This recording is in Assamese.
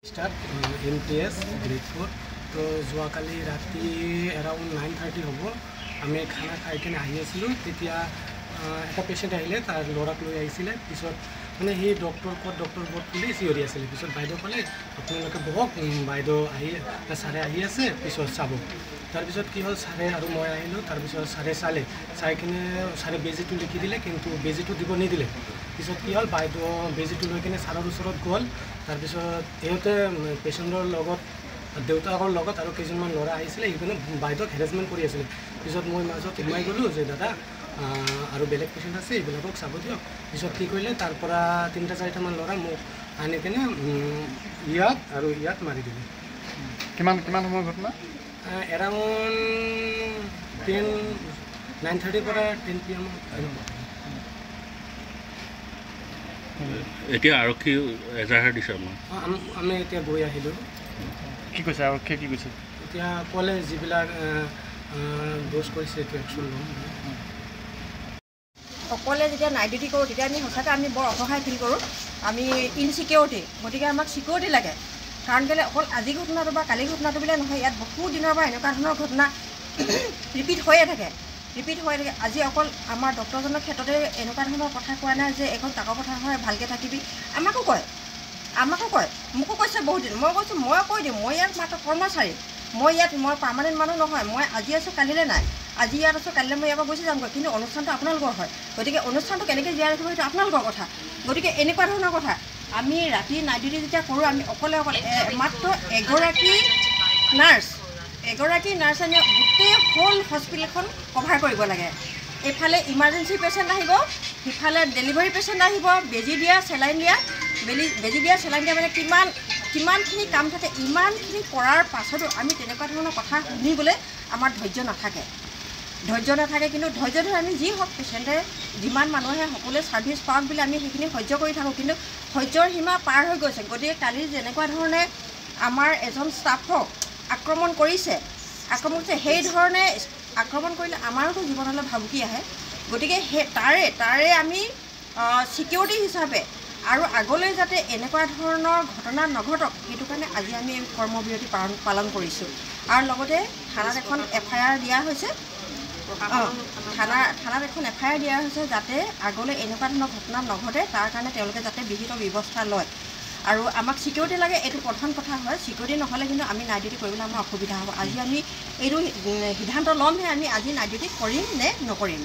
स्टार्ट MTS ग्रेड 4 तो যোৱাকালি ৰাতি এৰাউণ্ড 9:30 হ'ব আমি খানা খাই কিনে আহি আছিলোঁ তেতিয়া এটা পেশেন্ট আহিলে তাৰ ল'ৰাক লৈ আহিছিলে পিছত মানে সেই ডক্টৰ বট বুলি চিঞৰি আছিলে পিছত বাইদেউ ক'লে আপোনালোকে বহক বাইদেউ আহি ছাৰে আহি আছে পিছত চাব তাৰপিছত কি হ'ল ছাৰে আৰু মই আহিলোঁ তাৰপিছত ছাৰে চাই কিনে ছাৰে বেজীটো লিখি দিলে কিন্তু বেজীটো দিব নিদিলে পিছত কি হ'ল বাইদেউ বেজীটো লৈ কিনে ছাৰৰ ওচৰত গ'ল তাৰপিছত ইহঁতে পেচেণ্টৰ লগত দেউতাকৰ লগত আৰু কেইজনমান ল'ৰা আহিছিলে সেইকাৰণে বাইদেউক হেৰেছমেণ্ট কৰি আছিলে পিছত মই মাজত সোমাই গ'লোঁ যে দাদা আৰু বেলেগ পেচেণ্ট আছে এইবিলাকক চাব দিয়ক পিছত কি কৰিলে তাৰ পৰা 3-4মান ল'ৰা মোক আনি কিনে ইয়াত মাৰি দিলে কিমান সময় ঘটনা এৰাউণ্ড 9:30 পৰা 10 PM এতিয়া আৰক্ষী এজাহাৰ দিছে আমি এতিয়া গৈ আহিলোঁ কি কৈছে আৰক্ষীয়ে কি কৈছে এতিয়া ক'লে যিবিলাক দোষ কৰিছে এইটো একশ্যন ল'ম অকলে যেতিয়া নাইট ডিউটি কৰোঁ তেতিয়া আমি সঁচাকৈ আমি বৰ অসহায় ফিল কৰোঁ আমি ইনচিকিউৰিটি গতিকে আমাক চিকিউৰিটি লাগে কাৰণ কেলৈ অকল আজি ঘটনাটো বা কালি ঘটনাটো বুলিয়ে নহয় ইয়াত বহু দিনৰ পৰা এনেকুৱা ধৰণৰ ঘটনা ৰিপিট হৈয়ে থাকে আজি অকল আমাৰ ডক্টৰজনৰ ক্ষেত্ৰতে এনেকুৱা ধৰণৰ কথা কোৱা নাই যে এখন কাকৰ পথাৰ হয় ভালকৈ থাকিবি আমাকো কয় মোকো কৈছে বহুত দিন মই কৈছোঁ মই কৈ দিম মই ইয়াত মাত্ৰ কৰ্মচাৰী মই পাৰ্মানেণ্ট মানুহ নহয় মই আজি আছোঁ কালিলৈ নাই আজি ইয়াত আছোঁ কালিলৈ মই ইয়াৰ পৰা গুচি যামগৈ কিন্তু অনুষ্ঠানটো আপোনালোকৰ হয় গতিকে অনুষ্ঠানটো কেনেকৈ জীয়াই ৰাখিব সেইটো আপোনালোকৰ কথা গতিকে এনেকুৱা ধৰণৰ কথা আমি ৰাতি নাইট ডিউটি যেতিয়া কৰোঁ আমি অকলে মাত্ৰ এগৰাকী নাৰ্ছ আমি গোটেই হোল হস্পিটেলখন কভাৰ কৰিব লাগে এইফালে ইমাৰ্জেঞ্চি পেচেণ্ট আহিব সিফালে ডেলিভাৰী পেচেণ্ট আহিব বেজী দিয়া চেলাইন দিয়া মানে কিমানখিনি কাম থাকে ইমানখিনি কৰাৰ পাছতো আমি তেনেকুৱা ধৰণৰ কথা শুনিবলৈ আমাৰ ধৈৰ্য নাথাকে কিন্তু ধৈৰ্য ধৰি আমি যি হওক পেচেণ্টে যিমান মানুহে সকলোৱে ছাৰ্ভিচ পাওক বুলি আমি সেইখিনি সহ্য কৰি থাকোঁ কিন্তু সহ্যৰ সীমা পাৰ হৈ গৈছে গতিকে কালি যেনেকুৱা ধৰণে আমাৰ এজন ষ্টাফক আক্ৰমণ কৰিছে সেই ধৰণে আক্ৰমণ কৰিলে আমাৰোতো জীৱনলৈ ভাবুকি আহে গতিকে তাৰে আমি চিকিউৰিটি হিচাপে আৰু আগলৈ যাতে এনেকুৱা ধৰণৰ ঘটনা নঘটক সেইটো কাৰণে আজি আমি কৰ্মবিৰতি পালন কৰিছোঁ আৰু লগতে থানাত এখন FIR দিয়া হৈছে থানাত এখন FIR দিয়া হৈছে যাতে আগলৈ এনেকুৱা ধৰণৰ ঘটনা নঘটে তাৰ কাৰণে তেওঁলোকে যাতে বিহিত ব্যৱস্থা লয় আৰু আমাক চিকিউৰিটি লাগে এইটো প্ৰধান কথা হয় চিকিউৰিটি নহ'লে কিন্তু আমি নাইট ডিউটি কৰিবলৈ আমাৰ অসুবিধা হ'ব আজি আমি এইটো সিদ্ধান্ত ল'মহে আমি আজি নাইট ডিউটি কৰিম নে নকৰিম